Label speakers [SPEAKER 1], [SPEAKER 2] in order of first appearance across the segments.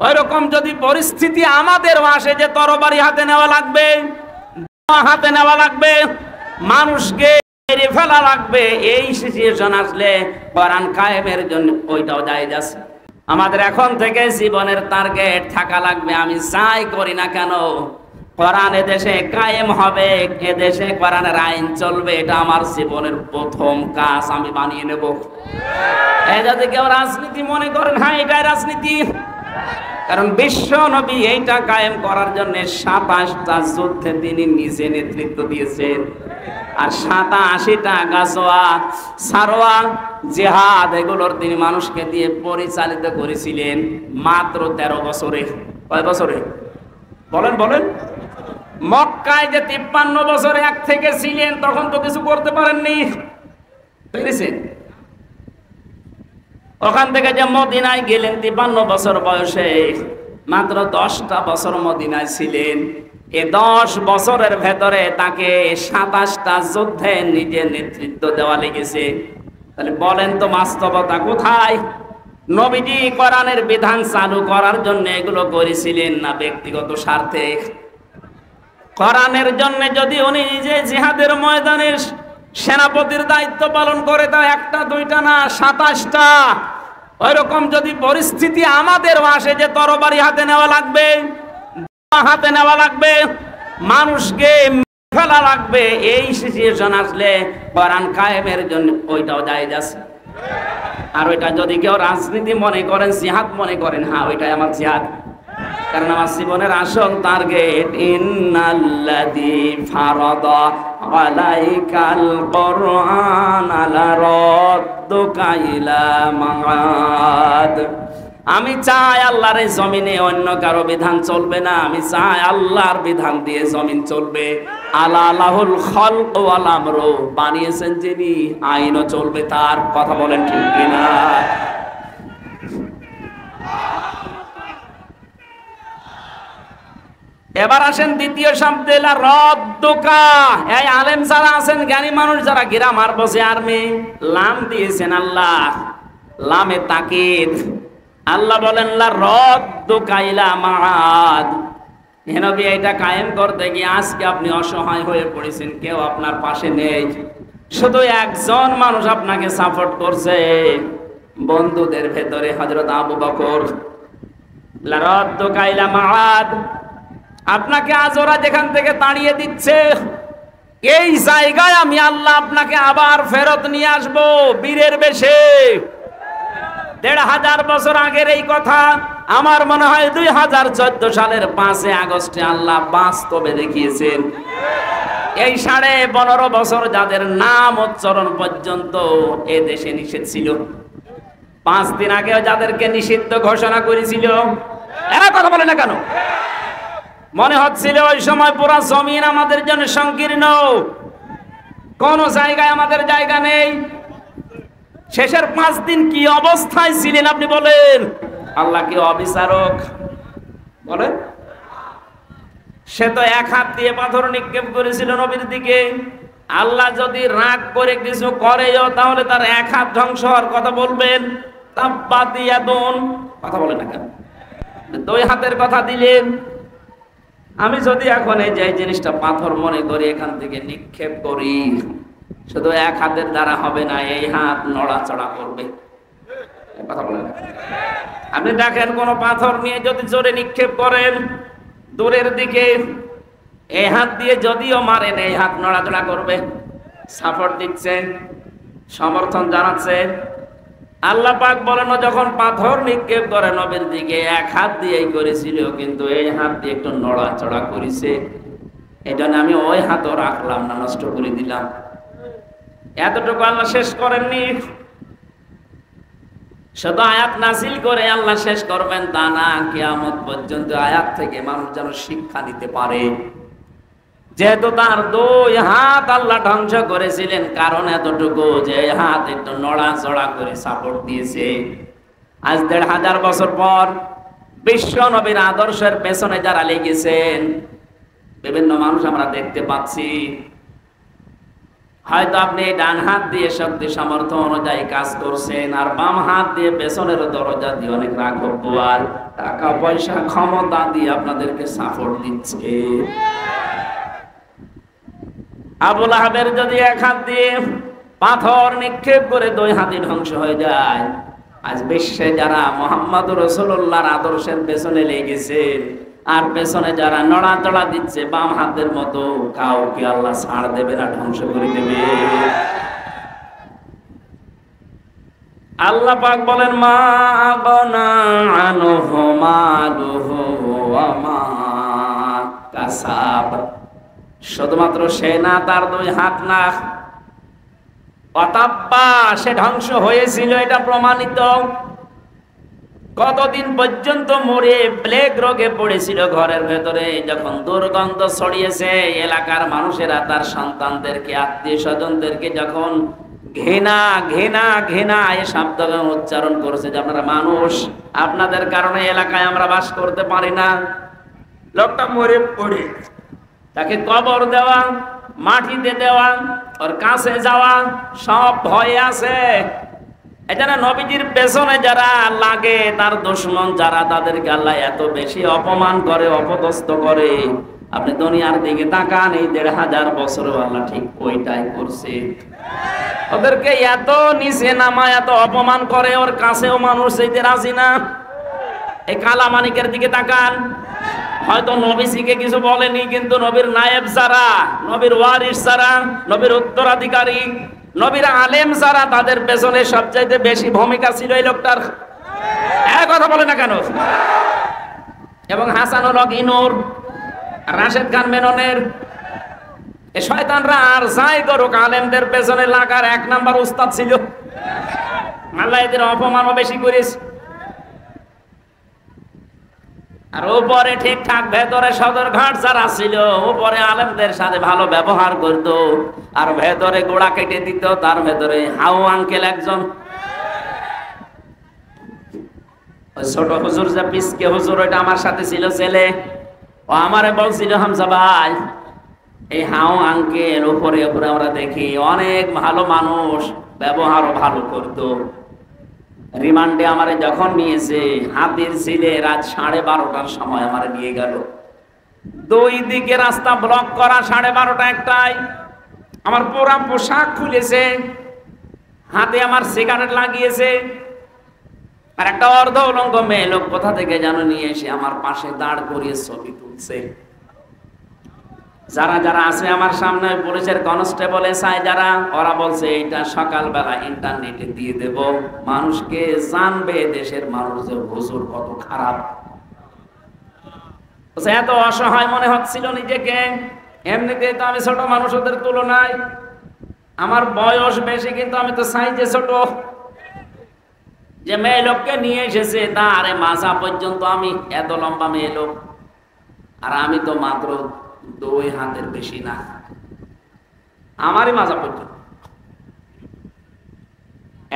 [SPEAKER 1] ওইরকম যদি পরিস্থিতি আমাদের আসে যে তরবারি হাতে নেওয়া লাগবে, হাতে নেওয়া লাগবে, মানুষকে মেরে ফেলা লাগবে, এই সিচুয়েশন আসলে কোরআন কায়েমের জন্য ওইটাও জায়েজ আছে। আমাদের এখন থেকে জীবনের টার্গেট থাকা লাগবে, আমি চাই করি না কেন কোরআন এদেশে কায়েম হবে, এদেশে কোরআনের আইন চলবে, এটা আমার জীবনের প্রথম কাজ আমি বানিয়ে নেব। এই যদি কেউ রাজনীতি মনে করেন, হ্যাঁ এটাই রাজনীতি, কারণ বিশ্ব নবী এইটা কায়েম করার জন্য 27টা যুদ্ধে তিনি নিজে নেতৃত্ব দিয়েছেন, আর 87টা গাজওয়া, সারওয়া, জিহাদ এগুলোর তিনি মানুষকে দিয়ে পরিচালিত করেছিলেন মাত্র 13 বছরে। কয় বছরে বলেন বলেন? মক্কায় যে 53 বছরে এক থেকে ছিলেন তখন তো কিছু করতে পারেননি, পেরেছেন? ওখান থেকে যে মদিনায় গেলেন 53 বছর বয়সে, মাত্র 10টা বছর মদিনায় ছিলেন। এই 10 বছরের ভেতরে তাকে 27টা যুদ্ধে নিজে নেতৃত্ব দেওয়া লেগেছে। তাহলে বলেন তো বাস্তবতা কোথায়? নবীজি কোরআনের বিধান চালু করার জন্য এগুলো করেছিলেন না ব্যক্তিগত স্বার্থে? কোরআনের জন্য যদি উনি নিজে জিহাদের ময়দানে সেনাপতির দায়িত্ব পালন করে, তা একটা দুইটা না 27টা। ওইরকম যদি পরিস্থিতি আমাদের আসে যে তরবারি হাতে নেওয়া লাগবে, হাতে নেওয়া লাগবে, মানুষকে ফেলা লাগবে, এই সিচুয়েশন আসলে কোরআন কায়েমের জন্য ওইটাও জায়েজ আছে। আর ওইটা যদি কেউ রাজনীতি মনে করেন, জিহাদ মনে করেন, হ্যাঁ ওইটাই আমার জিহাদ, কারণ আমার জীবনের আসল টার্গেট ইন্নাল্লাযী ফারাদা আলাইকাল কুরআন লারাদ্দুকা ইলা মাআদ। আমি চাই আল্লাহর এই জমিনে অন্য কারো বিধান চলবে না, আমি চাই আল্লাহর বিধান দিয়ে জমিন চলবে। আলা লাহুল খালকু ওয়াল আমরু, বানিয়েছেন যিনি, আইনও চলবে তার। কথা বলেন ঠিক কিনা? এবার আসেন দ্বিতীয় শব্দে, লারাদ্দুকা। এই আলেম যারা আছেন, জ্ঞানী মানুষ যারা, গ্রামার বসে আর্মি, লাম দিয়েছেন আল্লাহ, লামে তাকিদ। আল্লাহ বলেন লারাদ্দুকা ইলা মাআদ। হে নবী, এটা কায়েম করতে গিয়ে আজকে আপনি অসহায় হয়ে পড়েছেন, কেউ আপনার পাশে নেই, শুধু একজন মানুষ আপনাকে সাপোর্ট করছে বন্ধুদের ভেতরে, হযরত আবু বকর। লারাদ্দুকা ইলা মাআদ, আপনাকে আজ ওরা যেখান থেকে তাড়িয়ে দিচ্ছে, এই জায়গায় আমি আল্লাহ আপনাকে আবার ফেরত নিয়ে আসবো বীরের বেশে। 1500 বছর আগের এই কথা আমার মনে হয় 2014 সালের 5 আগস্টে আল্লাহ বাস্তবে দেখিয়েছেন। এই 15.5 বছর যাদের নাম উচ্চারণ পর্যন্ত এ দেশে নিষেধ ছিল, 5 দিন আগেও যাদেরকে নিষিদ্ধ ঘোষণা করেছিল, এরা কথা বলে না কেন? মনে হচ্ছিল ওই সময় পুরো জমিন আমাদের জন্য সংকীর্ণ, কোন জায়গায় আমাদের জায়গা নেই। শেষের 5 দিন কি অবস্থায় ছিলেন আপনি বলেন? আল্লাহ কি অবিচারক? বলেন। সে তো এক হাত দিয়ে পাথর নিক্ষেপ করেছিল নবীর দিকে। আল্লাহ যদি রাগ করে কিছু করেও, তাহলে তার এক হাত ধ্বংস হওয়ার কথা বলবেন? তাব্বাত ইয়াদুন, কথা বলেন না কেন? 2 হাতের কথা দিলেন। আমি যদি এখন এই যে জিনিসটা পাথর মনে করি, এখান থেকে নিক্ষেপ করি, শুধু এক হাতের দ্বারা হবে না, এই হাত নড়াচড়া করবে। কথা বলেন। আপনি দেখেন কোন পাথর নিয়ে যদি জোরে নিক্ষেপ করেন দূরের দিকে, এই হাত দিয়ে যদিও মারেন, এই হাত নড়াচড়া করবে, সাপোর্ট দিচ্ছে, সমর্থন জানাচ্ছে। আল্লাহ পাক বলেন, যখন পাথর নিক্ষেপ করে নবীর দিকে এক হাত দিয়েই করেছিল, কিন্তু এই হাত দিয়ে একটু নড়াচড়া করেছে, এই জন্য আমি ওই হাতও রাখলাম না, নষ্ট করে দিলাম। এতটুকু আল্লাহ শেষ করেননি, শুধু আয়াত নাযিল করে আল্লাহ শেষ করবেন তা না, কিয়ামত পর্যন্ত আয়াত থেকে মানুষ যেন শিক্ষা নিতে পারে। যেহেতু তার 2 হাত আল্লাহ ধ্বংস করেছিলেন, কারণ এতটুকু যে হাত একটু নড়াচড়া করে সাপোর্ট দিয়েছে। আজ 1500 বছর পর বিশ্ব নবীর আদর্শের পেছনে যারা লেগেছেন, বিভিন্ন মানুষ আমরা দেখতে পাচ্ছি। হয়তো আপনি ডান হাত দিয়ে শক্তি সামর্থ্য অনুযায়ী কাজ করছেন, আর বাম হাত দিয়ে পেছনের দরজা দিয়ে অনেক রাঘব বোয়াল টাকা পয়সা ক্ষমতা দিয়ে আপনাদেরকে সাপোর্ট দিচ্ছে। আবু লাহাবের যদি এক হাত দিয়ে পাথর নিক্ষেপ করে দুই হাতে ধ্বংস হয়ে যায়, আজ বিশ্বে যারা মুহাম্মদুর রাসূলুল্লাহর আদর্শের পেছনে লেগেছে আর পেছনে যারা নড়াচড়া দিচ্ছে বাম হাতের মতো, কাউকে আল্লাহ ছাড় দেবে না, ধ্বংস করে দেবে। আল্লাহ পাক বলেন, মা আগনা আনহু মালুহু ওয়া মা কাসাব। শুধুমাত্র সে না, তার দুই হাত না, অতাব্বা সে ধ্বংস হয়েছিল, এটা প্রমাণিত। কতদিন পর্যন্ত মরে প্লেগ রোগে পড়েছিল ঘরের ভেতরে, যখন দুর্গন্ধ ছড়িয়েছে এলাকার মানুষেরা তার সন্তানদেরকে আত্মীয় স্বজনদেরকে যখন ঘৃণা ঘৃণা ঘৃণা এই শব্দ উচ্চারণ করেছে যে আপনারা মানুষ, আপনাদের কারণে এলাকায় আমরা বাস করতে পারি না। লোকটা মরে পড়ে তাকে কবর দেওয়া, মাটিতে দেওয়া, ওর কাছে যাওয়া সব ভয় আছে। এখানে নবীজির পেছনে যারা লাগে, তার দুশমন যারা, তাদেরকে আল্লাহ এত বেশি অপমান করে, অপদস্থ করে। আপনি দুনিয়ার দিকে তাকান, এই ১৫০০ বছরও আল্লাহ ঠিক ওইটাই করছে। ওদেরকে এত নিচে নামা, এত অপমান করে, ওর কাছেও মানুষ যেতে রাজি না। এই কালা মানিকের দিকে তাকান, হয়তো নবীজিকে কিছু বলেনি, কিন্তু নবীর নায়েব যারা, নবীর ওয়ারিস যারা, নবীর উত্তরাধিকারী, নবীর আলেম যারা, তাদের পেছনে সবচাইতে বেশি ভূমিকা ছিল এই লোকটার। এক কথা বলে না কেন? এবং হাসানুল হক ইনুর, রাশেদ খান মেননের, এই শয়তানরা আর যাই করুক, আলেমদের পেছনে লাগার ১ নাম্বার উস্তাদ ছিল। আল্লাহ এদের অপমানও বেশি করেছে। আর উপরে ঠিকঠাক, ভেতরে সদরঘাট যারা ছিল, উপরে আলেমদের সাথে ভালো ব্যবহার করত, আর ভেতরে গোড়া কেটে দিত। তার ভেতরে হাউ আঙ্কেল একজন, ছোট হুজুর যে পিসকে হুজুর, ওইটা আমার সাথে ছিল ছেলে, ও আমারে বলছিল, হামজা ভাই এই হাউ আঙ্কেল উপরে উপরে আমরা দেখি অনেক ভালো মানুষ, ব্যবহারও ভালো করতো। রিমান্ডে আমারে যখন নিয়েছে, হাতির ছিলে রাত 12:30টার সময় আমারে নিয়ে গেল। দুই দিকে রাস্তা ব্লক করা, 12:30 একটায় আমার পুরা পোশাক খুলেছে, হাতে আমার সিগারেট লাগিয়েছে, আর একটা অর্ধ উলঙ্গ মেয়ে লোক কোথা থেকে যেন নিয়ে এসে আমার পাশে দাঁড় করিয়ে ছবি তুলছে। যারা যারা আছে আমার সামনে, পুলিশের কনস্টেবল এসআই যারা, ওরা বলছে এইটা সকালবেলা ইন্টারনেটে দিয়ে দেব, মানুষকে জানবে দেশের মানুষ যে হুজুর কত খারাপ। এত অসহায় মনে হচ্ছিল নিজেকে। এমনিতেই তো আমি ছোট মানুষ ওদের তুলনায়, আমার বয়স বেশি, কিন্তু আমি তো সাইজে ছোট। যে মেয়ে লোককে নিয়ে এসেছে তার মাথা পর্যন্ত আমি, এত লম্বা মেয়ে লোক, আর আমি তো মাত্র 2 হাতের বেশি না, আমারই মাজা পর্যন্ত।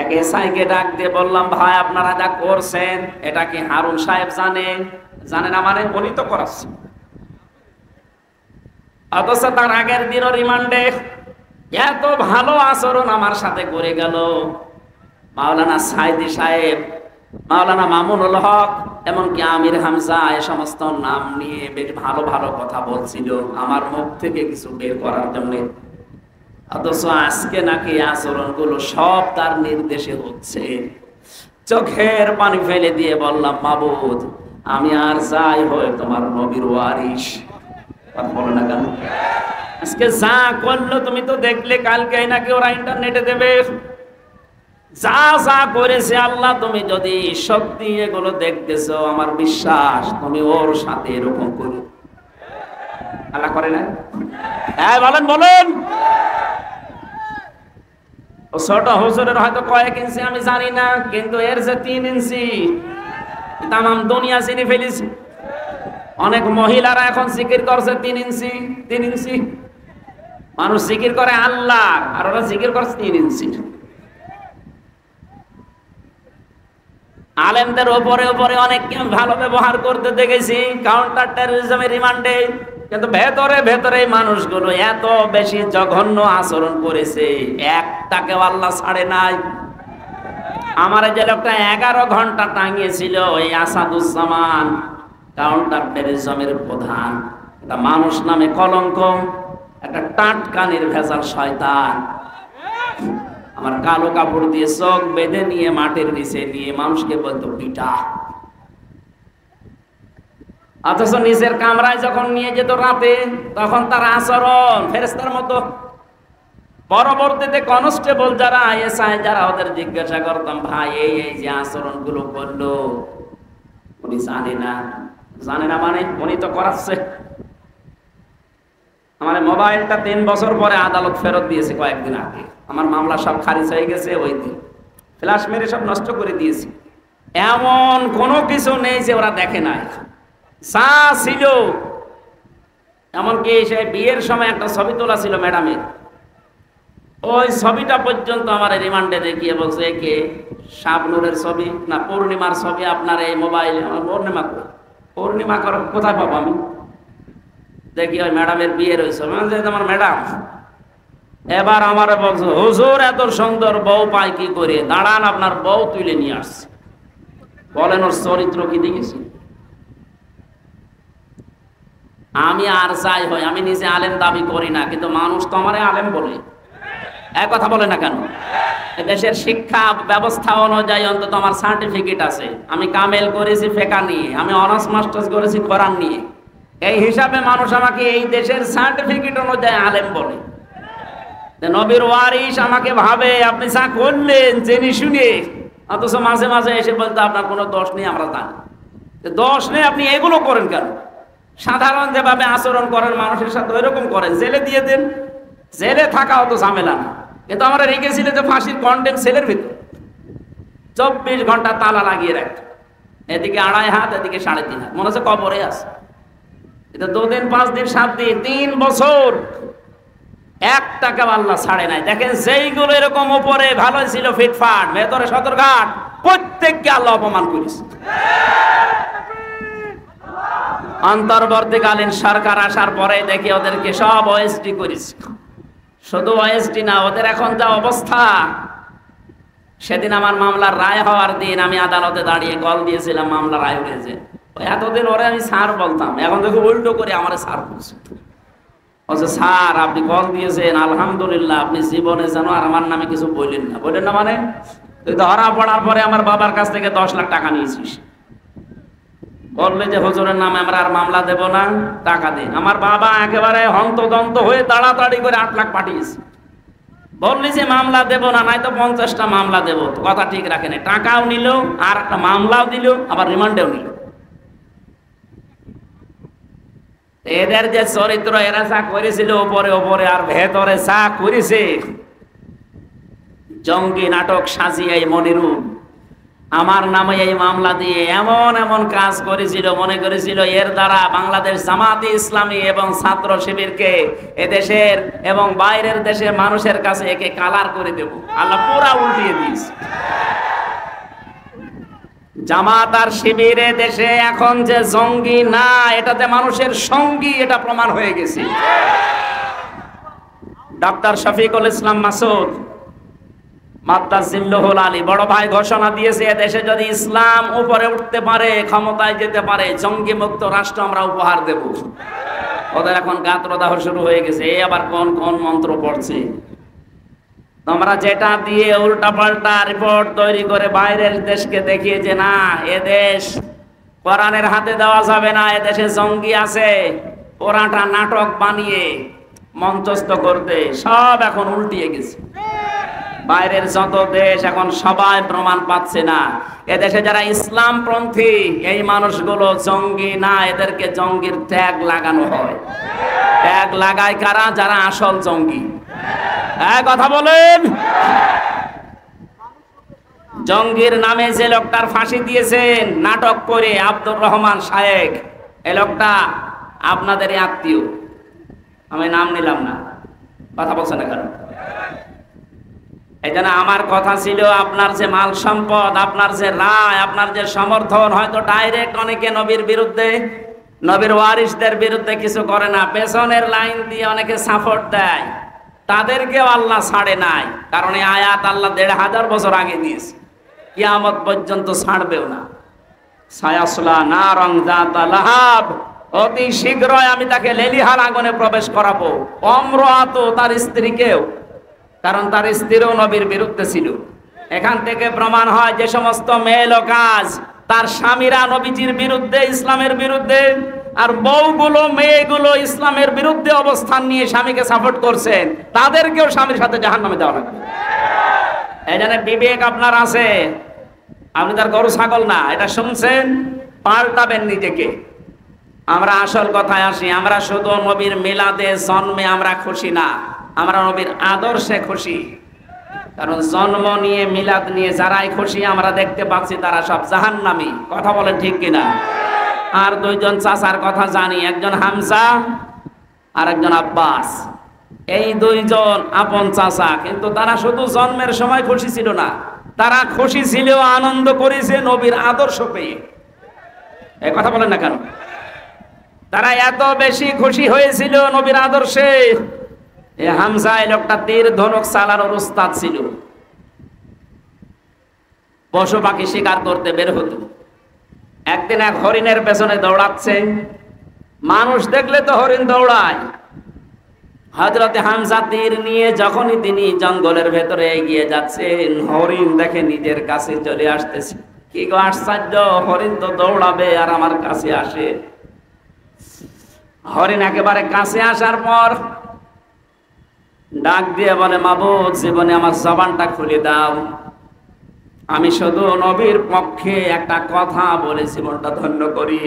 [SPEAKER 1] এক এসআইকে ডাক দিয়ে বললাম, ভাই আপনারা যা করছেন এটা কি হারুন সাহেব জানেন? জানেন না মানে? উনি তো করাচ্ছে। অথচ তার আগের দিনও রিমান্ডে এত ভালো আচরণ আমার সাথে করে গেল। মাওলানা সাইদি সাহেব, মাওলানা মামুনুল হক, এমনকি আমির হামজা, এ সমস্ত নাম নিয়ে বেশ ভালো ভালো কথা বলছিল আমার মুখ থেকে কিছু বের করার জন্য। অথচ আজকে নাকি আচরণগুলো সব তার নির্দেশে হচ্ছে। চোখের পানি ফেলে দিয়ে বললাম, মাবুদ আমি আর যাই হয় তোমার নবীর ওয়ারিস। কথা বলো না কেন? আজকে যা করলো তুমি তো দেখলে, কালকে নাকি ওরা ইন্টারনেটে দেবে। যা যা করেছে আল্লাহ, তুমি যদি সত্যি এগুলো দেখতেছো, আমার বিশ্বাস তুমি ওর সাথে এরকম করো। আল্লাহ করে না? হ্যাঁ বলেন বলেন। ও ছোট হুজুরের হয়তো কয়েক ইঞ্চি আমি জানি না, কিন্তু এর যে 3 ইঞ্চি, তামাম দুনিয়া চিনি ফেলেছি। অনেক মহিলারা এখন জিকির করছে 3 ইঞ্চি 3 ইঞ্চি। মানুষ জিকির করে আল্লাহ, আর ওরা জিকির করছে 3 ইঞ্চি। আলেমদের উপরে উপরে অনেককে ভালো ব্যবহার করতে দেখেছি। কাউন্টার টেরোরিজমের রিমান্ডে কিন্তু ভেতরে ভেতরে এই মানুষগুলো এত বেশি জঘন্য আচরণ করেছে, একটাকে আল্লাহ ছাড়ে নাই। আমার যে লোকটা 11 ঘন্টা টাঙিয়েছিল এই আসাদুজ্জামান, কাউন্টার টেররিজমের প্রধান, একটা মানুষ নামে কলঙ্ক, একটা টাটকা নির্ভেজাল শয়তান, আমার কালো কাপড় দিয়ে চোখ বেঁধে নিয়ে মাটির নিচে নিয়ে মানুষকে বলতো পিটা। অথচ নিজের কামরায় যখন নিয়ে যেত রাতে, তখন তার আচরণ ফেরেশতার মতো। পরবর্তীতে কনস্টেবল যারা, এসআই যারা, ওদের জিজ্ঞাসা করতাম, ভাই এই এই যে আচরণ গুলো করলো, উনি জানে না। জানে না মানে উনি তো করাচ্ছে। আমার মোবাইলটা 3 বছর পরে আদালত ফেরত দিয়েছে কয়েকদিন আগে। আমার মামলা সব খারিজ হয়ে গেছে, ওই দিন ফ্ল্যাশ মেরে সব নষ্ট করে দিয়েছি। এমন কোনো কিছু নেই যে ওরা দেখে নাই, যা ছিল। এমনকি সে বিয়ের সময় একটা ছবি তোলা ছিল ম্যাডামের, ওই ছবিটা পর্যন্ত আমার রিমান্ডে দেখিয়ে বলছে, কে শাবনুরের ছবি না পূর্ণিমার ছবি আপনার এই মোবাইলে। আমার পূর্ণিমা পূর্ণিমা করার কোথায় পাবো আমি? দেখি ওই ম্যাডামের বিয়ের ওই ছবি, আমার ম্যাডাম। এবার আমার বলছে, হুজুর এত সুন্দর বউ পাই কি করে? দাঁড়ান, আপনার বউ তুলে নিয়ে আসছে। বলেন ওর চরিত্র কি দেখেছি? আমি আর যাই হয়, আমি নিজে আলেম দাবি করি না, কিন্তু মানুষ তো আমারে আলেম বলে। এক কথা বলে না কেন? দেশের শিক্ষা ব্যবস্থা অনুযায়ী অন্তত আমার সার্টিফিকেট আছে। আমি কামেল করেছি ফেকা নিয়ে, আমি অনার্স মাস্টার্স করেছি কোরআন নিয়ে। এই হিসাবে মানুষ আমাকে এই দেশের সার্টিফিকেট অনুযায়ী আলেম বলে। নবীর ওয়ারিস আমাকে ভাবে আপনি যা করলেন জেনে শুনে, অথচ মাঝে মাঝে এসে বলতে আপনার কোনো দোষ নেই। আমরা জানি দোষ নেই, আপনি এগুলো করেন কেন? সাধারণ যেভাবে আচরণ করেন মানুষের সাথে ওইরকম করেন, জেলে দিয়ে দেন। জেলে থাকা অত ঝামেলা না, কিন্তু আমরা রেখেছিল যে ফাঁসির কন্টেম সেলের ভিতর 24 ঘন্টা তালা লাগিয়ে রাখত। এদিকে 2.5 হাত, এদিকে 3.5 হাত, মনে হচ্ছে কবরে আছে। এটা 2 দিন 5 দিন 7 দিন 3 বছর একটাকে আল্লাহ ছাড়ে নাই। দেখেন যেইগুলো এরকম উপরে ভালো ছিল ফিটফাট, ভেতরে সদরঘাট, প্রত্যেককে আল্লাহ অপমান করেছে। অন্তর্বর্তীকালীন সরকার আসার পরে দেখি ওদেরকে সব ওএসডি করেছে। শুধু ওএসডি না, ওদের এখন যা অবস্থা। সেদিন আমার মামলার রায় হওয়ার দিন আমি আদালতে দাঁড়িয়ে কল দিয়েছিলাম, মামলা রায় হয়েছে। এতদিন ওরে আমি স্যার বলতাম, এখন দেখো উল্টো করে আমার স্যার বলছে। বলছে, স্যার আপনি কল দিয়েছেন, আলহামদুলিল্লাহ, আপনি জীবনে যেন আর আমার নামে কিছু বললেন না। বললেন না মানে? তুই ধরা পড়ার পরে আমার বাবার কাছ থেকে 10 লাখ টাকা নিয়েছিস। বললে যে হুজুরের নামে আমরা আর মামলা দেব না, টাকা দিন। আমার বাবা একেবারে হন্তদন্ত হয়ে তাড়াতাড়ি করে 8 লাখ পাঠিয়েছে। বললি যে মামলা দেব না, নাই তো 50টা মামলা দেব। কথা ঠিক রাখেন, টাকাও নিল, আর একটা মামলাও দিল, আবার রিমান্ডেও নিল। এদের যে চরিত্র, এরা যা করেছিল উপরে উপরে, আর ভেতরে যা করেছে, জঙ্গি নাটক সাজিয়ে মনিরুল আমার নামে এই মামলা দিয়ে এমন এমন কাজ করেছিল, মনে করেছিল এর দ্বারা বাংলাদেশ জামাতে ইসলামী এবং ছাত্র শিবিরকে এদেশের এবং বাইরের দেশের মানুষের কাছে একে কালার করে দেব। আল্লাহ পুরা উল্টিয়ে দিয়েছে। জামাত আর শিবিরে দেশে এখন যে জঙ্গি না, এটাতে মানুষের সঙ্গী, এটা প্রমাণ হয়ে গেছে। ডাক্তার শফিকুল ইসলাম মাসুদ মাদ্দাজিল্লুহুল আলী বড় ভাই ঘোষণা দিয়েছে, এদেশে যদি ইসলাম উপরে উঠতে পারে, ক্ষমতায় যেতে পারে, জঙ্গি মুক্ত রাষ্ট্র আমরা উপহার দেব। ওদের এখন গাত্রদাহ শুরু হয়ে গেছে। এই আবার কোন কোন মন্ত্র পড়ছে। তোমরা যেটা দিয়ে উল্টা পাল্টা রিপোর্ট তৈরি করে বাইরের দেশকে দেখিয়ে যে না, এদেশ কোরআনের হাতে দেওয়া যাবে না, এদেশে জঙ্গি আছে, পুরাটা নাটক বানিয়ে মঞ্চস্থ করতে সব এখন উল্টিয়ে গেছে। বাইরের যত দেশ এখন সবাই প্রমাণ পাচ্ছে না এদেশে যারা ইসলামপন্থী এই মানুষগুলো জঙ্গি না, এদেরকে জঙ্গির ট্যাগ লাগানো হয়। ট্যাগ লাগায় কারা? যারা আসল জঙ্গি। কথা বলেন। জঙ্গির নামে যে লোকটার ফাঁসি দিয়েছেন নাটক করে, আব্দুর রহমান শায়েক, এই লোকটা আপনাদেরই আত্মীয়, আমি নাম নিলাম না। কথা বলছে না কেন? এই জন্য আমার কথা ছিল, আপনার যে মাল সম্পদ, আপনার যে রায়, আপনার যে সমর্থন, হয়তো ডাইরেক্ট অনেকে নবীর বিরুদ্ধে, নবীর ওয়ারিসদের বিরুদ্ধে কিছু করে না, পেছনের লাইন দিয়ে অনেকে সাপোর্ট দেয়, তাদেরকেও আল্লাহ ছাড়ে নাই। কারণ এই আয়াত আল্লাহ ১৫০০ বছর আগে দিয়েছে, কিয়ামত পর্যন্ত ছাড়বেও না। সায়াসলা নারং যাতা লাহাব, অতি শীঘ্রই আমি তাকে লেলিহান আগুনে প্রবেশ করাবো। অমরাত, তার স্ত্রীকেও, কারণ তার স্ত্রীও নবীর বিরুদ্ধে ছিল। এখান থেকে প্রমাণ হয় যে সমস্ত মেয়েলো কাজ তার স্বামীরা নবীজির বিরুদ্ধে, ইসলামের বিরুদ্ধে, আর বউগুলো মেয়েগুলো ইসলামের বিরুদ্ধে অবস্থান নিয়ে স্বামীকে সাপোর্ট করছেন, তাদেরকেও স্বামীর সাথে জাহান্নামে দেওয়া লাগবে। এই জন্য বিবেক আপনার আছে, আপনি তার গরু ছাগল না। এটা শুনছেন, পাল্টাবেন নিজেকে। আমরা আসল কথায় আসি। আমরা শুধু নবীর মিলাদে, জন্মে আমরা খুশি না, আমরা নবীর আদর্শে খুশি। কারণ জন্ম নিয়ে, মিলাদ নিয়ে যারাই খুশি আমরা দেখতে পাচ্ছি তারা সব জাহান্নামী। কথা বলেন ঠিক কিনা? আর দুইজন চাচার কথা জানি, একজন হামজা আর একজন আব্বাস। এই দুইজন আপন চাচা, কিন্তু তারা শুধু জন্মের সময় খুশি ছিল না, তারা খুশি ছিল, আনন্দ করেছে নবীর আদর্শ পেয়ে। এই কথা বলেন না কেন? তারা এত বেশি খুশি হয়েছিল নবীর আদর্শে। এই হামজা, এই লোকটা তীর ধনুক চালানোর উস্তাদ ছিল। পশু পাখি শিকার করতে বের হতো। একদিন এক হরিণের পেছনে দৌড়াচ্ছে, মানুষ দেখলে তো হরিণ দৌড়ায়। হযরতে হামজা তীর নিয়ে যখনই তিনি জঙ্গলের ভেতরে এগিয়ে যাচ্ছেন, হরিণ দেখে নিজের কাছে চলে আসতেছে। কি গো আশ্চর্য, হরিণ তো দৌড়াবে আর আমার কাছে আসে। হরিণ একেবারে কাছে আসার পর ডাক দিয়ে বলে, মাবুদ, জীবনে আমার জবানটা খুলে দাও, আমি শুধু নবীর পক্ষে একটা কথা বলে জীবনটা ধন্য করি।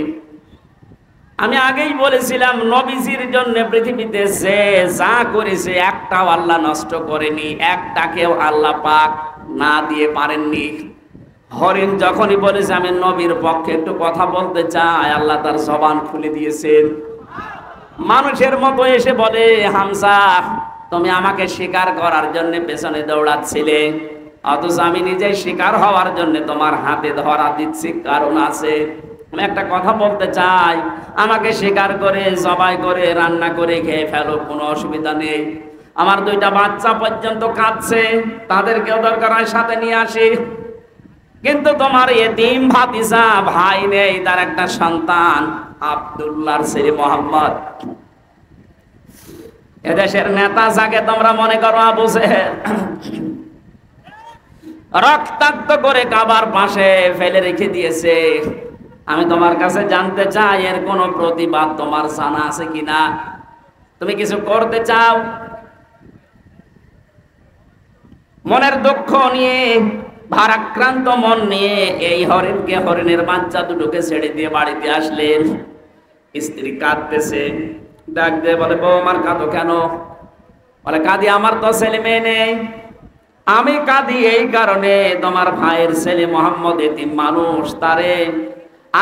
[SPEAKER 1] আমি আগেই বলেছিলাম, নবীজির জন্য পৃথিবীতে যে যা করেছে একটাও আল্লাহ নষ্ট করেনি, একটাকেও আল্লাহ পাক না দিয়ে পারেননি। হরিণ যখনই বলেছে আমি নবীর পক্ষে একটু কথা বলতে চাই, আল্লাহ তার জবান খুলে দিয়েছেন। মানুষের মতো এসে বলে, হামজা, তুমি আমাকে শিকার করার জন্য পেছনে দৌড়াচ্ছিলে, অথচ আমি নিজে শিকার হওয়ার জন্য তোমার হাতে ধরা দিচ্ছি, কারণ আছে। আমি একটা কথা বলতে চাই, আমাকে শিকার করে, জবাই করে, রান্না করে খেয়ে ফেলো, কোনো অসুবিধা নেই। আমার দুইটা বাচ্চা পর্যন্ত কাঁদছে, তাদেরকেও দরকার হয় সাথে নিয়ে আসি। কিন্তু তোমার এতিম ভাতিজা ভাই নেই, তার একটা সন্তান আব্দুল্লাহর ছেলে মোহাম্মদ। এদেশের নেতা যাকে তোমরা মনে করো আবু জেহেল, রক্তাক্ত করে কাবার পাশে ফেলে রেখে দিয়েছে। আমি তোমার কাছে জানতে চাই, এর কোনো প্রতিবাদ তোমার জানা আছে কিনা? তুমি কিছু করতে চাও? মনের দুঃখ নিয়ে, ভারাক্রান্ত মন নিয়ে এই হরিণকে, হরিণের বাচ্চা দুটোকে ছেড়ে দিয়ে বাড়িতে আসলেন। স্ত্রী কাঁদতেছে, ডাক দিয়ে বলে, বউ আমার কাঁদো কেন? বলে, কাঁদি, আমার তো ছেলে মেয়ে নেই। আমি কাঁদি এই কারণে, তোমার ভাইয়ের ছেলে মোহাম্মদ এতিম মানুষ, তারে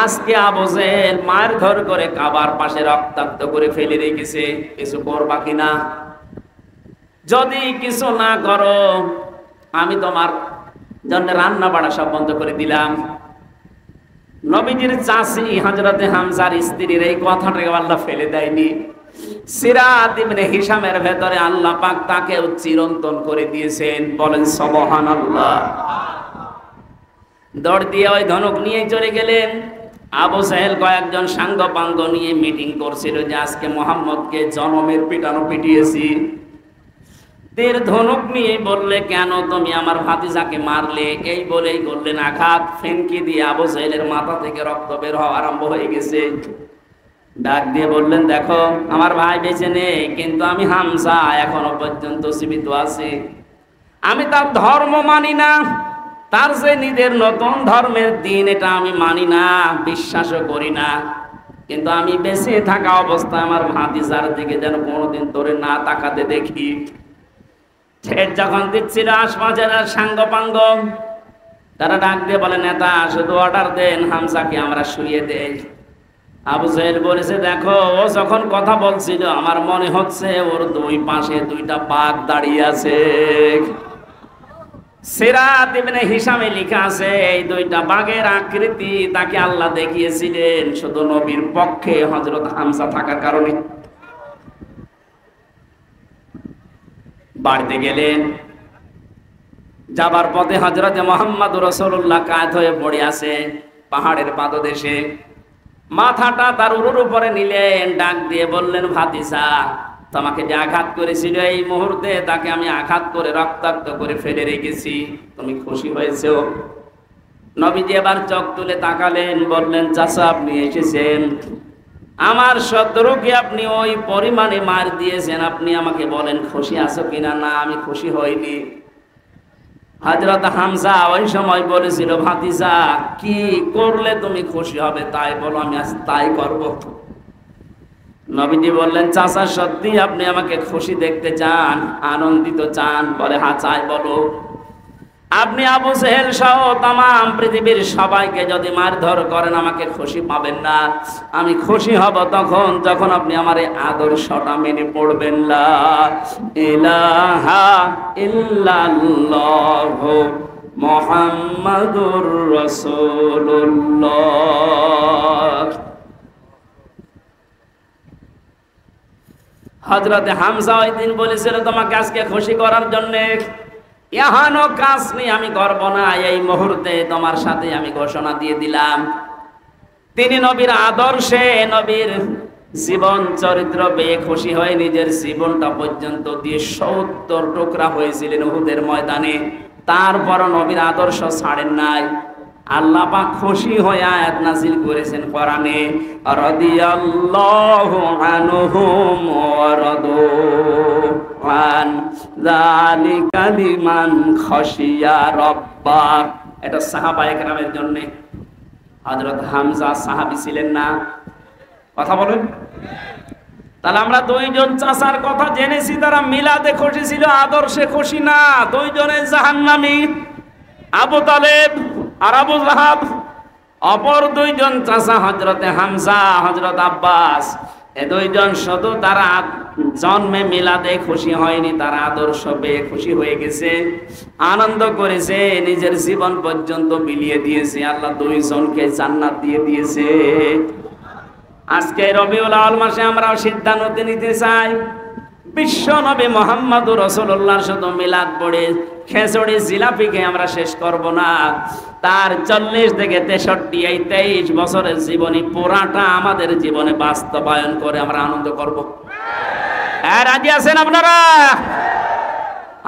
[SPEAKER 1] আজকে আবু জেহেল মারধর করে কাবার পাশে রক্তাক্ত করে ফেলে রেখেছে। কিছু করবা কিনা? যদি কিছু না করো, আমি তোমার জন্য রান্না বাড়া সব বন্ধ করে দিলাম। নবীজির চাচি হযরতে হামজার স্ত্রীর এই কথাটাকে আল্লাহ ফেলে দেয়নি। সিরাত ইবনে হিশামের ভেতরে আল্লাহ পাক তাকে চিরন্তন করে দিয়েছেন। বলেন সুবহানাল্লাহ। দৌড় দিয়ে ওই ধনুক নিয়ে চলে গেলেন। আবু জেহেল কয়েকজন সাঙ্গ পাঙ্গ নিয়ে মিটিং করছিল যে আজকে মুহাম্মদকে জনমের পিটানো পিটিয়েছি। তীর ধনুক নিয়ে বললে, কেন তুমি আমার ভাতিজাকে মারলে? এই বলেই করলেন আঘাত। ফেনকি দিয়ে আবু জেহেলের মাথা থেকে রক্ত বের হওয়া আরম্ভ হয়ে গেছে। ডাক দিয়ে বললেন, দেখো, আমার ভাই বেঁচে নেই, কিন্তু আমি হামজা এখনো পর্যন্ত জীবিত আছি। আমি তার ধর্ম মানি না, তার যে নিজের নতুন ধর্মের দিন, এটা আমি মানি না, বিশ্বাসও করি না। কিন্তু আমি বেঁচে থাকা অবস্থায় আমার ভাতিজার দিকে যেন কোনোদিন তোরে না তাকাতে দেখি। ঠেট যখন দিচ্ছিল আশপাশের সাঙ্গ পাঙ্গ, তারা ডাক দিয়ে বলে, নেতা, শুধু অর্ডার দেন, হামজাকে আমরা শুইয়ে দেই। আবু জেহেল বলেছে, দেখো, ও যখন কথা বলছিল আমার মনে হচ্ছে ওর দুই পাশে দুইটা বাঘ দাঁড়িয়ে আছে। সিরাত ইবনে হিশামে লেখা আছে এই দুইটা বাঘের আকৃতি তাকে আল্লাহ দেখিয়েছিলেন শুধু নবীর পক্ষে হযরত হামজা থাকার কারণে। বাড়িতে গেলেন, যাবার পথে হযরতে মুহাম্মদুর রাসূলুল্লাহ কাঁধ হয়ে পড়ে আছে পাহাড়ের পাদদেশে, মাথাটা তার উরুর উপরে নিলেন, ডাক দিয়ে বললেন, ভাতিজা তোমাকে যে আঘাত করেছিল এই মুহূর্তে তাকে আমি আঘাত করে রক্তাক্ত করে ফেলে রেখেছি, তুমি খুশি হয়েছো? নবীজি এবার চোখ তুলে তাকালেন, বললেন, চাচা আপনি এসেছেন, আমার শত্রুকে আপনি ওই পরিমাণে মার দিয়েছেন, আপনি আমাকে বলেন খুশি আছো কিনা? না, আমি খুশি হইনি। হযরত হামজা ওই সময় বলেছিল, ভাতিজা কি করলে তুমি খুশি হবে তাই বলো, আমি আজ তাই করব। নবীজি বললেন, চাচা সত্যি আপনি আমাকে খুশি দেখতে চান, আনন্দিত চান? বলে, হ্যাঁ চাই, বলো। আপনি আবু জেহেল সহ তামাম পৃথিবীর সবাইকে যদি মারধর করেন আমাকে খুশি পাবেন না। আমি খুশি হব তখন যখন আপনি আমার এই আদর্শটা মেনে পড়বেন, লা ইলাহা ইল্লাল্লাহ মুহাম্মাদুর রাসূলুল্লাহ। হযরতে হামজা ওই দিন বলেছিল, তোমাকে আজকে খুশি করার জন্য এহানো কাজ নিয়ে আমি করব না, এই মুহূর্তে তোমার সাথে আমি ঘোষণা দিয়ে দিলাম। তিনি নবীর আদর্শে, নবীর জীবন চরিত্র পেয়ে খুশি হয়ে নিজের জীবনটা পর্যন্ত দিয়ে ৭০ টুকরা হয়েছিলেন উহুদের ময়দানে। তারপর নবীর আদর্শ ছাড়েন নাই। আল্লাহ পাক খুশি হয়ে আয়াত নাযিল করেছেন কোরআনে, রাদিয়াল্লাহু আনহুম ওয়া রাদু আন যালিকা লিমান খাশিয়া রাব্বা। এটা সাহাবায়ে কেরামের জন্য। হযরত হামজা সাহাবী ছিলেন না? কথা বলেন। তাহলে আমরা দুইজন চাচার কথা জেনেছি, তারা মিলাদে খুশি ছিল, আদর্শে খুশি না। দুইজনে জাহান্নামী, আবু তালেব আর আবু লাহাব। অপর দুইজন চাচা হযরতে হামজা, হযরত আব্বাস, এই দুইজন শুধু তারা জন্মে মিলাদে খুশি হয়নি, তারা আদর্শ পেয়ে খুশি হয়ে গেছে, আনন্দ করেছে, নিজের জীবন পর্যন্ত বিলিয়ে দিয়েছে। আল্লাহ দুইজনকে জান্নাত দিয়ে দিয়েছে। আজকে রবিউল আউয়াল মাসে আমরাও সিদ্ধান্ত নিতে চাই, বিশ্ব নবী মুহাম্মদুর রাসূলুল্লাহর শুধু মিলাদ পড়ে খেজুরি জিলাপিকে আমরা শেষ করব না। তার 40 থেকে 63 এই 23 বছরের জীবনী পুরাটা আমাদের জীবনে বাস্তবায়ন করে আমরা আনন্দ করব। হ্যাঁ, রাজি আছেন আপনারা?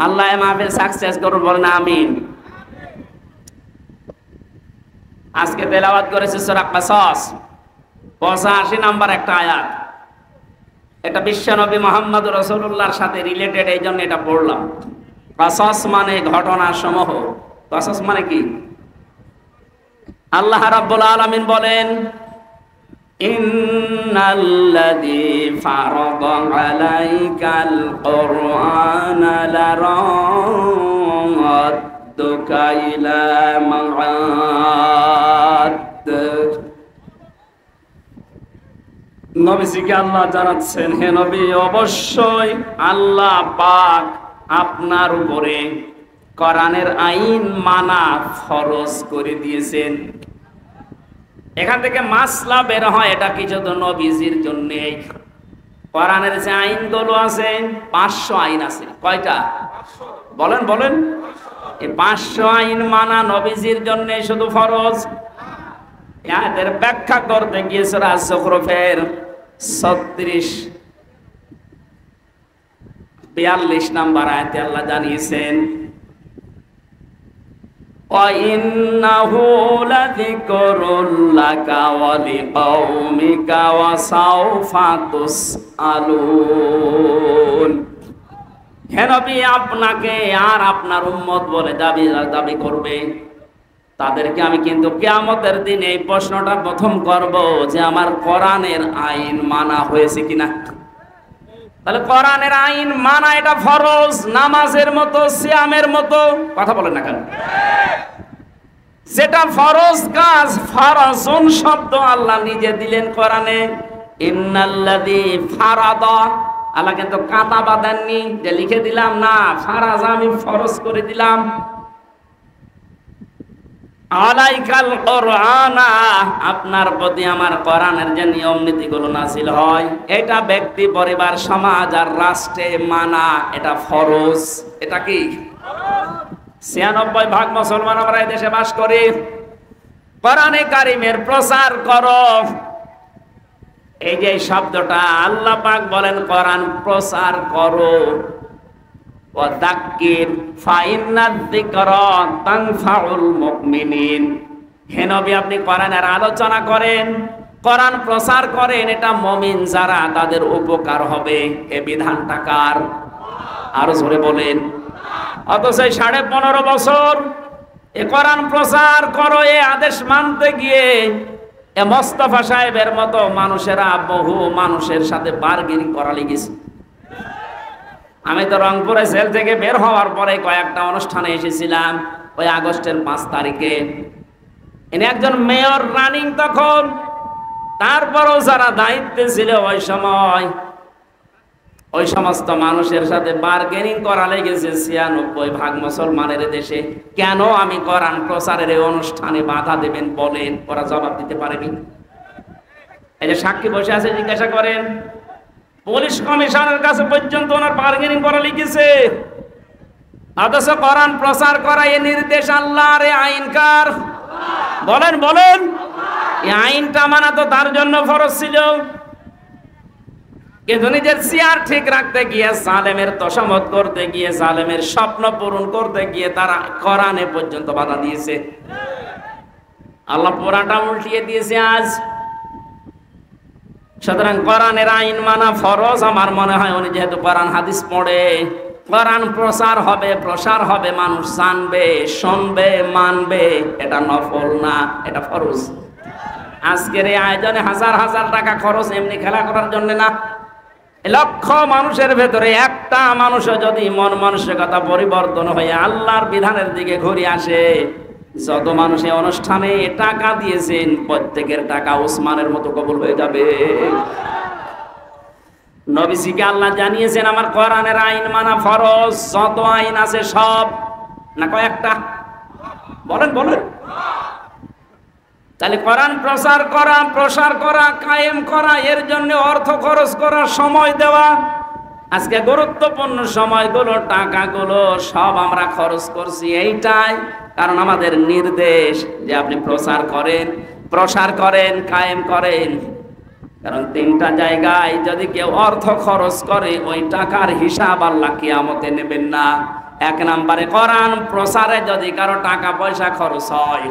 [SPEAKER 1] আল্লাহ মাহফিল সাকসেস করুন, বলেন আমিন। আজকে তেলাওয়াত করেছে সূরা কাসাস 85 নাম্বার একটা আয়াত। এটা বিশ্ব নবী মুহাম্মদুর রাসূলুল্লাহর সাথে রিলেটেড, এই জন্য এটা পড়লাম। কাসাস মানে ঘটনা সমূহ। কাসাস মানে কি? আল্লাহ রাব্বুল আলামিন বলেন, ইন্নাল্লাযী ফারাদা আলাইকাল কুরআনা লারাদ্দুকা ইলা মাআদ। নবীজিকে আল্লাহ জানাচ্ছেন, হে নবী, অবশ্যই আল্লাহ পাক আপনার উপরে কোরআনের আইন মানা ফরজ করে দিয়েছেন। এখান থেকে মাসলা বের হয়, এটা কি শুধু নবীজির জন্য? কোরআনের যে আইনগুলো আছে 500 আইন আছে। কয়টা? বলেন বলেন। এই 500 আইন মানা নবীজির জন্য শুধু ফরজ। এর ব্যাখ্যা করতে গিয়ে সূরা যুখরুফের 42 নাম্বার আয়াতে আল্লাহ জানিয়েছেন, ওয়া ইন্নাহু লাযিকরুল লাকা ওয়া লিকাওমিকা ওয়া সাওফা তুসআলুন। হে নবী, আপনাকে আর আপনার উম্মত বলে দাবি করবে, তাদেরকে আমি কিন্তু কিয়ামতের দিনে এই প্রশ্নটা প্রথম করব যে আমার কোরআনের আইন মানা হয়েছে কিনা। তাহলে কোরআনের আইন মানা এটা ফরজ, নামাজের মতো, সিয়ামের মতো। কথা বলেন না কেন? যেটা ফরজ কাজ, ফারাজুন শব্দ আল্লাহ নিজে দিলেন কোরআনে। ইন্নাল্লাযী ফারাদা, আল্লাহ কিন্তু কাঁটা বাঁধেননি যে লিখে দিলাম, না, ফারাজ আমি ফরজ করে দিলাম। আলাইকাল কোরআনা, আপনার প্রতি আমার কোরআনের যে নিয়ম নীতিগুলো নাযিল হয়, এটা ব্যক্তি, পরিবার, সমাজ আর রাষ্ট্রে মানা এটা ফরজ। এটা কি? ৯৬% মুসলমান আমরা এই দেশে বাস করি। কোরআনে কারিমের প্রচার করো, এই যে শব্দটা আল্লাহ পাক বলেন কোরআন প্রচার করো। ওয়াযাক্কির ফাইন্নায যিকরা তানফাউল মুমিনিন। হে নবী, আপনি কোরআনের আলোচনা করেন, কোরআন প্রচার করেন, এটা মুমিন যারা তাদের উপকার হবে। এ বিধানটা কার? আরো জোরে বলেন। অথচ ১৫.৫ বছর এ কোরআন প্রচার করো এ আদেশ মানতে গিয়ে এ মোস্তফা সাহেবের মতো মানুষেরা বহু মানুষের সাথে বার্গেনিং করা লেগেছে। আমি তো রংপুরে জেল থেকে বের হওয়ার পরে কয়েকটা অনুষ্ঠানে এসেছিলাম। ওই আগস্টের ৫ তারিখে ইনি একজন মেয়র রানিং তখন, তারপরও যারা দায়িত্বে ছিল ওই সময় ওই সমস্ত মানুষের সাথে বার্গেনিং করা লেগেছে ৯৬% মুসলমানের দেশে। কেন আমি কোরআন প্রচারের এই অনুষ্ঠানে বাধা দেবেন বলেন? ওরা জবাব দিতে পারেনি। এই যে সাক্ষী বসে আছে, জিজ্ঞাসা করেন, পুলিশ কমিশনের কাছে পর্যন্ত ওনার বার্গেনিং করা লিখেছে। অথচ কোরআন প্রচার করা এ নির্দেশ আল্লাহর, এ আইন কার? বলেন বলেন। এই আইনটা মানা তো তার জন্য ফরজ ছিল, কিন্তু নিজের চেয়ার ঠিক রাখতে গিয়ে, জালেমের তোষামত করতে গিয়ে, জালেমের স্বপ্ন পূরণ করতে গিয়ে তারা কোরআনে পর্যন্ত বাধা দিয়েছে। আল্লাহ পুরাটা উল্টিয়ে দিয়েছে আজ। সুতরাং কোরআনের আইন মানা ফরজ। আমার মনে হয় উনি যেহেতু কোরআন হাদিস পড়ে, কোরআন প্রচার হবে, প্রসার হবে, মানুষ জানবে, শুনবে, মানবে। এটা নফল না, এটা ফরজ। আজকের এই আয়োজনে হাজার হাজার টাকা খরচ এমনি খেলা করার জন্য না। লক্ষ মানুষের ভেতরে একটা মানুষও যদি মন মানসিকতা পরিবর্তন হয়ে আল্লাহর বিধানের দিকে ঘুরে আসে, যত মানুষ এই অনুষ্ঠানে টাকা দিয়েছেন প্রত্যেকের টাকা ওসমানের মতো কবুল হয়ে যাবে। নবীজিকে আল্লাহ জানিয়েছেন আমার কোরআনের আইন মানা ফরজ। যত আইন আছে সব, না কয়েকটা? বলেন বলেন। তাহলে কোরআন প্রসার করা, কায়েম করা, এর জন্য অর্থ খরচ করা, সময় দেওয়া। আজকে গুরুত্বপূর্ণ সময়গুলো, টাকাগুলো সব আমরা খরচ করছি এইটাই, কারণ আমাদের নির্দেশ যে আপনি প্রসার করেন, কায়েম করেন। কারণ ৩টা জায়গায় যদি কেউ অর্থ খরচ করে, ওই টাকার হিসাব আল্লাহ কিয়ামতে নেবেন না। ১ নম্বরে কোরআন প্রসারে যদি কারো টাকা পয়সা খরচ হয়,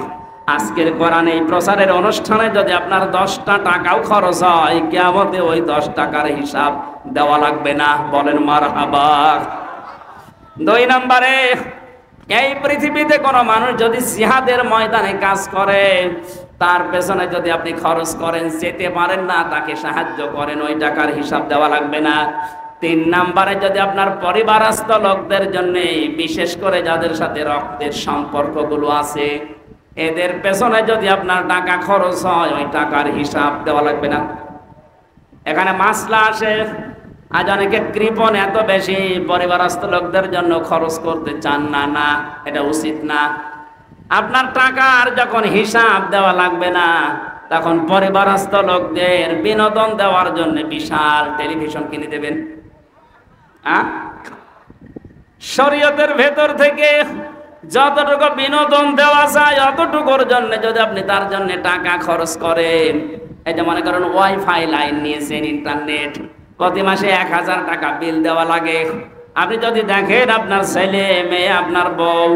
[SPEAKER 1] আজকের কোরআন এই প্রচারের অনুষ্ঠানে যদি আপনার 10টা টাকাও খরচ হয়, কিয়ামতে ওই 10 টাকার হিসাব দেওয়া লাগবে না। বলেন মারহাবা। ২ নম্বরে, এই পৃথিবীতে কোনো মানুষ যদি জিহাদের ময়দানে কাজ করে, তার পেছনে যদি আপনি খরচ করেন, যেতে পারেন না, তাকে সাহায্য করেন, ওই টাকার হিসাব দেওয়া লাগবে না। ৩ নম্বরে, যদি আপনার পরিবারস্থ লোকদের জন্য, বিশেষ করে যাদের সাথে রক্তের সম্পর্কগুলো আছে, এদের পেছনে যদি আপনার টাকা খরচ হয়, ওই টাকার হিসাব দেওয়া লাগবে না। এখানে মাসলা আসে, আজ অনেকে কৃপণ এত বেশি পরিবারস্থ লোকদের জন্য খরচ করতে চান না। না, এটা উচিত না। আপনার টাকার যখন হিসাব দেওয়া লাগবে না, তখন পরিবারস্থ লোকদের বিনোদন দেওয়ার জন্য বিশাল টেলিভিশন কিনে দেবেন। শরীয়তের ভেতর থেকে যতটুকু বিনোদন দেওয়া যায় অতটুকুর জন্য যদি আপনি তার জন্য টাকা খরচ করেন, এই যে মনে করেন ওয়াইফাই লাইন নিয়েছেন, ইন্টারনেট, প্রতি মাসে ১,০০০ টাকা বিল দেওয়া লাগে। আপনি যদি দেখেন আপনার ছেলে মেয়ে, আপনার বউ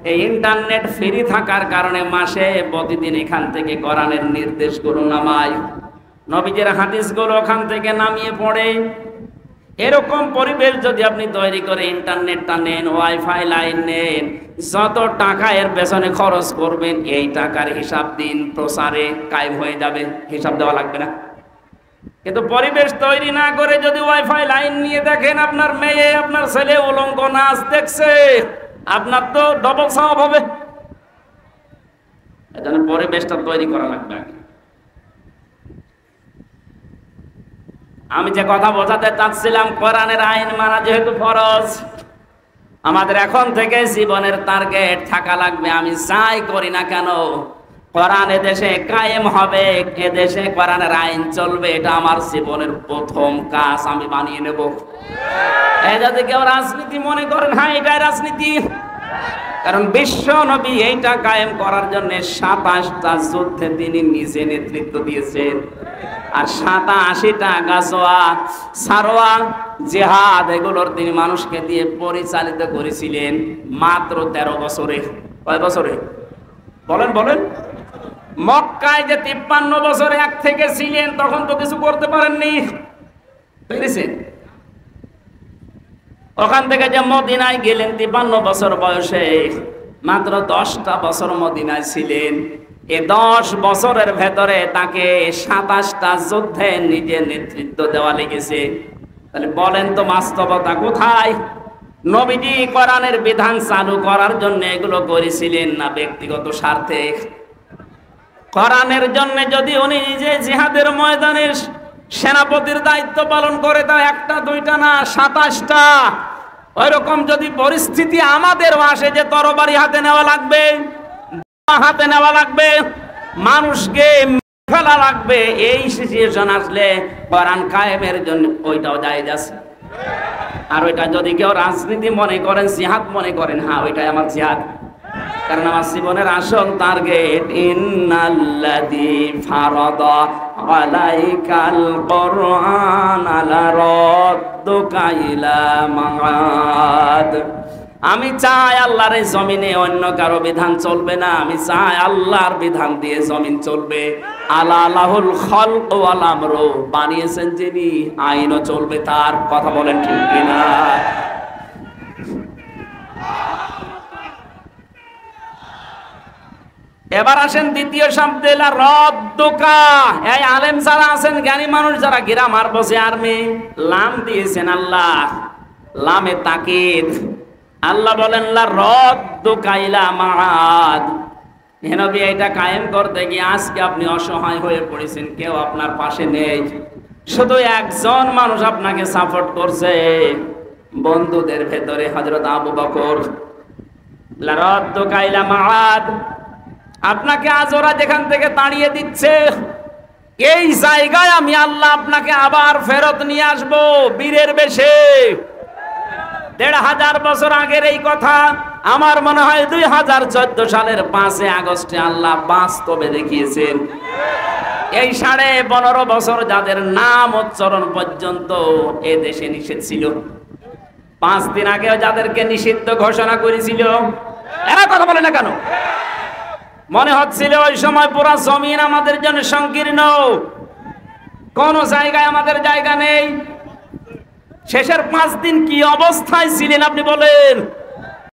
[SPEAKER 1] এই ইন্টারনেট ফ্রি থাকার কারণে মাসে প্রতিদিন এখান থেকে কোরআনের নির্দেশগুলো নামায়, নবীজির হাদিসগুলো ওখান থেকে নামিয়ে পড়ে, এরকম পরিবেশ যদি আপনি তৈরি করে ইন্টারনেটটা নেন, ওয়াইফাই লাইন নেন, যত টাকা এর পেছনে খরচ করবেন, এই টাকার হিসাব দিন প্রচারে কায়েম হয়ে যাবে, হিসাব দেওয়া লাগবে না। কিন্তু পরিবেশ তৈরি না করে যদি ওয়াইফাই লাইন নিয়ে দেখেন আপনার মেয়ে, আপনার ছেলে উলঙ্গ নাচ দেখছে, আপনার তো ডবল সওয়াব হবে। এজন্য পরিবেশটা তৈরি করা লাগবে। আমি যে কথা বোঝাতে চাচ্ছিলাম, কোরআনের আইন মানা যেহেতু ফরজ, আমাদের এখন থেকে জীবনের টার্গেট থাকা লাগবে, আমি যাই করি না কেন কোরআন এদেশে কায়েম হবে, এদেশে কোরআনের আইন চলবে, এটা আমার জীবনের প্রথম কাজ আমি বানিয়ে নেব। এই যদি কেউ রাজনীতি মনে করেন, হ্যাঁ এটাই রাজনীতি, কারণ বিশ্ব নবী এইটা কায়েম করার জন্য 27টা যুদ্ধে তিনি নিজে নেতৃত্ব দিয়েছেন, আর 87টা গাজওয়া সারওয়া জিহাদ এগুলোর তিনি মানুষকে দিয়ে পরিচালিত করেছিলেন মাত্র 13 বছরে। কয় বছরে বলেন বলেন? মক্কায় যে 53 বছরে এক থেকে ছিলেন তখন তো কিছু করতে পারেননি, বুঝেছেন? ওখান থেকে যে মদিনায় গেলেন 53 বছর বয়সে, মাত্র 10টা বছর মদিনায় ছিলেন। এই 10 বছরের ভেতরে তাকে 27টা যুদ্ধে নিজে নেতৃত্ব দেওয়া লেগেছে। তাহলে বলেন তো বাস্তবতা কোথায়? নবীজি কোরআনের বিধান চালু করার জন্য এগুলো করেছিলেন না ব্যক্তিগত স্বার্থে? কোরআনের জন্য যদি উনি নিজে জিহাদের ময়দানে সেনাপতির দায়িত্ব পালন করে, তা একটা দুইটা না 27টা। ওইরকম যদি পরিস্থিতি আমাদেরও আসে যে তরবারি হাতে নেওয়া লাগবে, হাতে নেওয়া লাগবে, মানুষকে ফেলা লাগবে, এই সিচুয়েশন আসলে কোরআন কায়েমের জন্য ওইটাও জায়েজ আছে। আর ওইটা যদি কেউ রাজনীতি মনে করেন, জিহাদ মনে করেন, হ্যাঁ ওইটাই আমার জিহাদ, কারণ আমার জীবনের আসল টার্গেট ইন্নাল্লাযী ফারাদা আলাইকাল কুরআন আলা রাদ্দুকা ইলা মাআদ। আমি চাই আল্লাহর এই জমিনে অন্য কারো বিধান চলবে না, আমি চাই আল্লাহর বিধান দিয়ে জমিন চলবে। আলা লাহুল খালক ওয়াল আমরু, বানিয়েছেন যিনি, আইনও চলবে তার। কথা বলেন ঠিক কিনা? এবার আসেন দ্বিতীয় শব্দে, রদ্দুকা। এই আলেম যারা আছেন, জ্ঞানী মানুষ যারা, গ্রামার বসে আর্মি, লাম দিয়েছেন আল্লাহ, লামে তাকিদ। আল্লাহ বলেন লা রদ্দুকা ইলা মাআদ। হে নবী, এটা কায়েম করতে গিয়ে আজকে আপনি অসহায় হয়ে পড়েছেন, কেউ আপনার পাশে নেই, শুধু একজন মানুষ আপনাকে সাপোর্ট করছে বন্ধুদের ভেতরে, হযরত আবু বকর। লা রদ্দুকা ইলা মাআদ, আপনাকে আজ ওরা যেখান থেকে তাড়িয়ে দিচ্ছে, এই জায়গায় আমি আল্লাহ আপনাকে আবার ফেরত নিয়ে আসবো বীরের বেশে। 1500 বছর আগের এই কথা আমার মনে হয় 2014 সালের 5 আগস্টে আল্লাহ বাস্তবে দেখিয়েছেন। এই 15.5 বছর যাদের নাম উচ্চারণ পর্যন্ত এ দেশে নিষেধ ছিল, 5 দিন আগেও যাদেরকে নিষিদ্ধ ঘোষণা করেছিল, এরা কথা বলে না কেন? মনে হচ্ছিল ওই সময় পুরো জমিন আমাদের জন্য সংকীর্ণ, কোন জায়গায় আমাদের জায়গা নেই। শেষের 5 দিন কি অবস্থায় ছিলেন আপনি বলেন?